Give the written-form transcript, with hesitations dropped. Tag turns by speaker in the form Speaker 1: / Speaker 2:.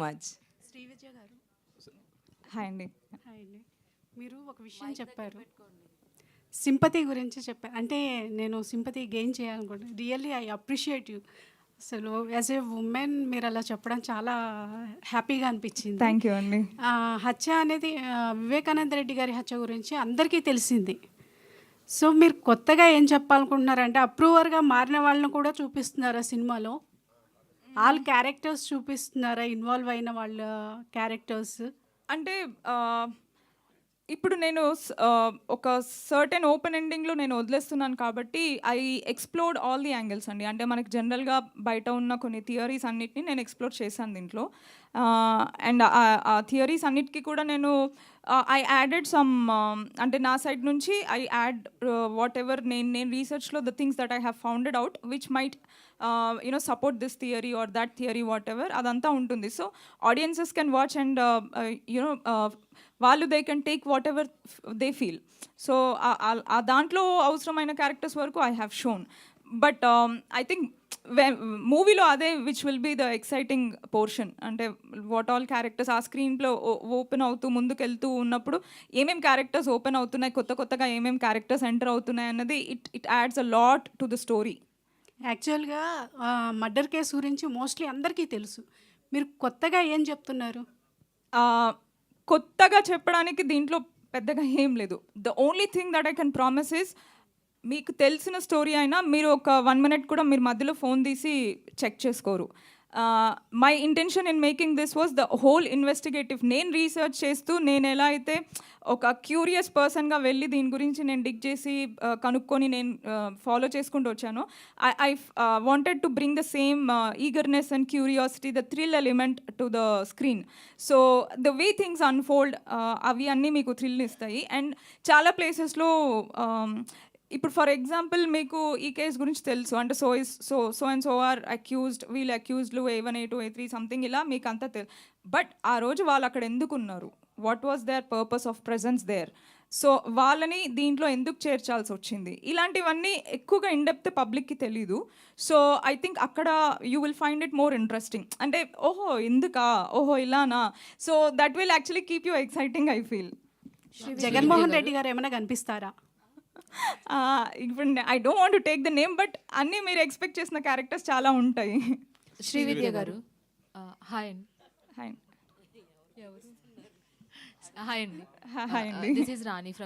Speaker 1: Much.
Speaker 2: Srividya గారు,
Speaker 3: hi అండి.
Speaker 2: Hi అండి. మీరు ఒక విషయం చెప్పారు, సింపతి గురించి చెప్పారు. అంటే నేను సింపతి గెయిన్ చేయాలనుకుంటున్నాను. Really I appreciate you. అసలు యాజ్ ఏ ఉమెన్ మీరు అలా చెప్పడం చాలా హ్యాపీగా అనిపించింది.
Speaker 3: థ్యాంక్ యూ అండి.
Speaker 2: హత్య అనేది వివేకానంద రెడ్డి గారి హత్య గురించి అందరికీ తెలిసింది. సో మీరు కొత్తగా ఏం చెప్పాలనుకుంటున్నారంటే అప్రూవర్గా మారిన వాళ్ళని కూడా చూపిస్తున్నారా సినిమాలో? ఆల్ క్యారెక్టర్స్ చూపిస్తున్నారా, ఇన్వాల్వ్ అయిన వాళ్ళ క్యారెక్టర్స్?
Speaker 3: అంటే ఇప్పుడు నేను ఒక సర్టెన్ ఓపెన్ ఎండింగ్లో నేను వదిలేస్తున్నాను కాబట్టి I explored all the angles అండి. అంటే మనకి జనరల్గా బయట ఉన్న కొన్ని థియరీస్ అన్నిటిని నేను ఎక్స్ప్లోర్ చేశాను దీంట్లో. అండ్ ఆ థియరీస్ అన్నిటికీ కూడా నేను ఐ యాడెడ్ సమ్, అంటే నా సైడ్ నుంచి ఐ యాడ్ వాట్ ఎవర్ నేను రీసెర్చ్లో the things that I have founded out which might support this theory or that theory whatever అదంతా ఉంటుంది. So audiences can watch and వాళ్ళు they can take whatever they feel. So ఆ దాంట్లో అవసరమైన characters వరకు I have shown. But I think మూవీలో అదే which will be the exciting portion. అంటే వాట్ ఆల్ క్యారెక్టర్స్ ఆ స్క్రీన్లో ఓపెన్ అవుతూ ముందుకెళ్తూ ఉన్నప్పుడు ఏమేం క్యారెక్టర్స్ ఓపెన్ అవుతున్నాయి, కొత్తగా ఏమేం క్యారెక్టర్స్ ఎంటర్ అవుతున్నాయి అన్నది it adds a lot to the story.
Speaker 2: యాక్చువల్గా మర్డర్ కేసు గురించి మోస్ట్లీ అందరికీ తెలుసు. మీరు కొత్తగా ఏం చెప్తున్నారు?
Speaker 3: కొత్తగా చెప్పడానికి దీంట్లో పెద్దగా ఏం లేదు. The only thing that I can promise is, మీకు తెలిసిన స్టోరీ అయినా మీరు ఒక 1 minute కూడా మీరు మధ్యలో ఫోన్ తీసి చెక్ చేసుకోరు. My intention in making this was the whole investigative. నేను రీసెర్చ్ చేస్తూ నేను ఎలా అయితే ఒక క్యూరియస్ పర్సన్గా వెళ్ళి దీని గురించి నేను డిగ్ చేసి కనుక్కొని నేను ఫాలో చేసుకుంటూ వచ్చాను. I wanted to bring the same eagerness and curiosity, the thrill element to the screen. So the way things unfold అవి అన్నీ మీకు థ్రిల్ ఇస్తాయి. అండ్ చాలా ప్లేసెస్లో ఇప్పుడు ఫర్ ఎగ్జాంపుల్ మీకు ఈ కేసు గురించి తెలుసు, అంటే so and so are accused, వీళ్ళు అక్యూజ్డ్లు A1 A2 A3 సంథింగ్ ఇలా మీకు అంతా తెలుసు. బట్ ఆ రోజు వాళ్ళు అక్కడ ఎందుకు ఉన్నారు, what was their purpose of presence there, so వాళ్ళని దీంట్లో ఎందుకు చేర్చాల్సి వచ్చింది, ఇలాంటివన్నీ ఎక్కువగా ఇన్డెప్త్ పబ్లిక్కి తెలీదు. సో ఐ థింక్ అక్కడ you will find it more interesting. అంటే ఓహో ఎందుకా, ఓహో ఇలానా, so that will actually keep you exciting I feel.
Speaker 2: Jaganmohan Reddy గారు ఏమైనా కనిపిస్తారా?
Speaker 3: ఇప్పుడు I don't want to take the name, but అన్నీ మీరు ఎక్స్పెక్ట్ చేసిన క్యారెక్టర్స్ చాలా ఉంటాయి.
Speaker 4: శ్రీవిద్య గారు, హాయ్ అండి.
Speaker 3: హాయ్
Speaker 4: హాయ్ అండి.
Speaker 3: హాయ్ అండి.
Speaker 4: This is Rani from